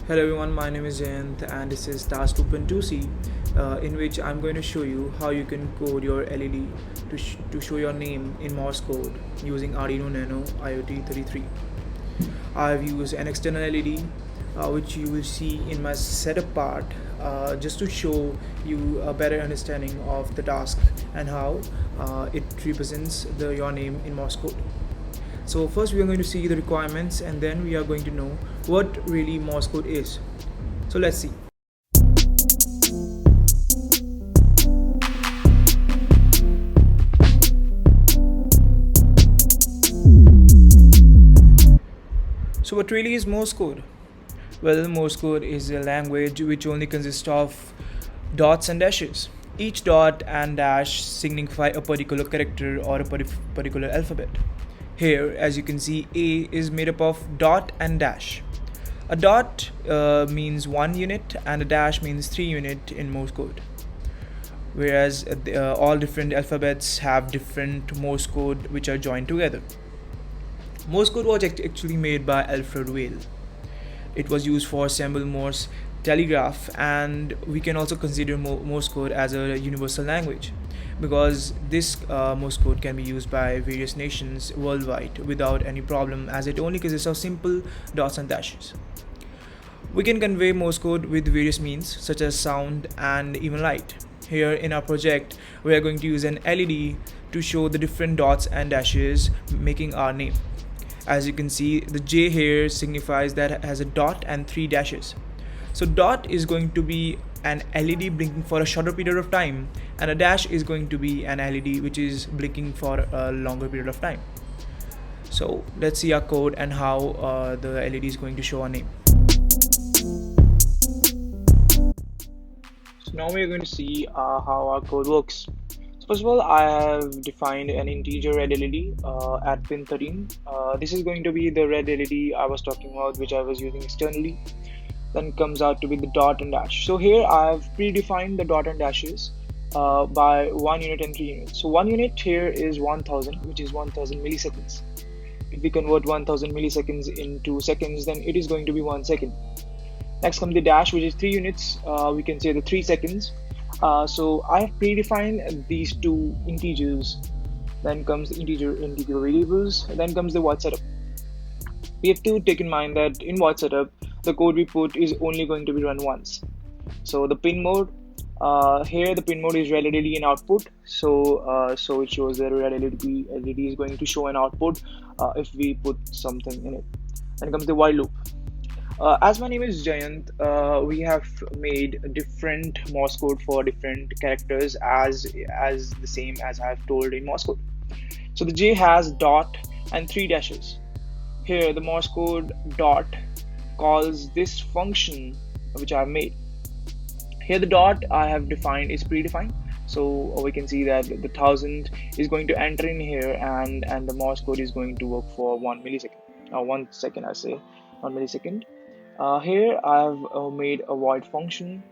Hello everyone, my name is Jayant and this is task 2.2c, in which I'm going to show you how you can code your LED to show your name in Morse code using Arduino Nano IoT 33. I've used an external LED which you will see in my setup part just to show you a better understanding of the task and how it represents your name in Morse code. So first we are going to see the requirements and then we are going to know what really Morse code is. So let's see. So what really is Morse code? Well, Morse code is a language which only consists of dots and dashes. Each dot and dash signify a particular character or a particular alphabet. Here, as you can see, A is made up of dot and dash. A dot means 1 unit and a dash means 3 unit in Morse code. Whereas all different alphabets have different Morse code which are joined together. Morse code was actually made by Alfred Vail. It was used for Samuel Morse telegraph, and we can also consider Morse code as a universal language because this Morse code can be used by various nations worldwide without any problem, as it only consists of simple dots and dashes. We can convey Morse code with various means such as sound and even light. Here in our project, we are going to use an LED to show the different dots and dashes making our name. As you can see, the J here signifies that it has a dot and 3 dashes. So dot is going to be an LED blinking for a shorter period of time, and a dash is going to be an LED which is blinking for a longer period of time. So let's see our code and how the LED is going to show our name. So now we're going to see how our code works. So first of all, I have defined an integer red LED at pin 13. This is going to be the red LED I was talking about, which I was using externally. Then comes out to be the dot and dash. So here I have predefined the dot and dashes by 1 unit and 3 units. So 1 unit here is 1000, which is 1000 milliseconds. If we convert 1000 milliseconds into seconds, then it is going to be 1 second. Next comes the dash, which is 3 units. We can say the 3 seconds. So I have predefined these two integers. Then comes the integer variables. Then comes the void setup. We have to take in mind that in void setup, the code we put is only going to be run once. So the pin mode, here the pin mode is red LED in output. So it shows that red LED is going to show an output if we put something in it. Then comes the while loop. As my name is Jayant, we have made different Morse code for different characters as the same as I have told in Morse code. So the J has dot and 3 dashes. Here the Morse code dot calls this function which I have made. Here the dot I have defined is predefined. So we can see that the 1000 is going to enter in here, and the Morse code is going to work for 1 millisecond. 1 second, I say 1 millisecond. Here I have made a void function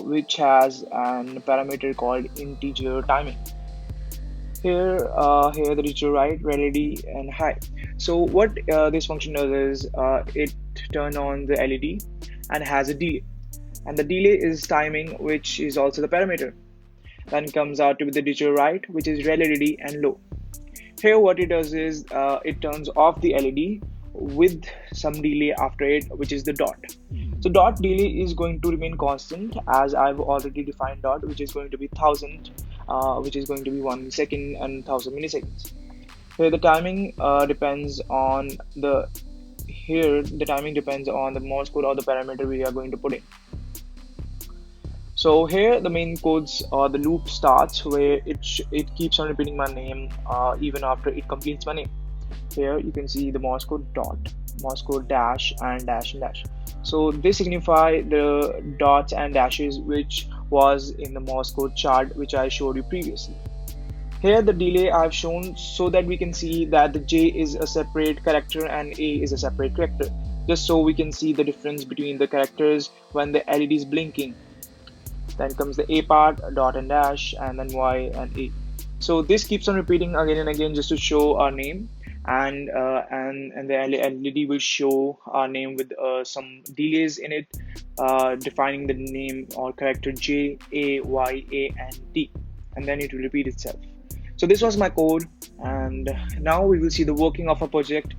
which has an parameter called integer timing. Here the integer right, red LED and high. So what this function does is it turns on the LED and has a delay, and the delay is timing, which is also the parameter. Then comes out to be the integer right, which is red LED and low. Here what it does is it turns off the LED with some delay after it, which is the dot. So dot delay is going to remain constant, as I've already defined dot, which is going to be 1000, which is going to be 1 second and 1000 milliseconds. Here the timing depends on the Morse code or the parameter we are going to put in. So here the main codes or the loop starts where it keeps on repeating my name even after it completes my name. Here you can see the Morse code dot, Morse code dash, and dash and dash. So they signify the dots and dashes which was in the Morse code chart which I showed you previously. Here the delay I have shown so that we can see that the J is a separate character and A is a separate character, just so we can see the difference between the characters when the LED is blinking. Then comes the A part, dot and dash, and then Y and A. So this keeps on repeating again and again just to show our name. and the LED will show our name with some delays in it, defining the name or character J, A, Y, A, and D, and then it will repeat itself. So this was my code, and now we will see the working of a project.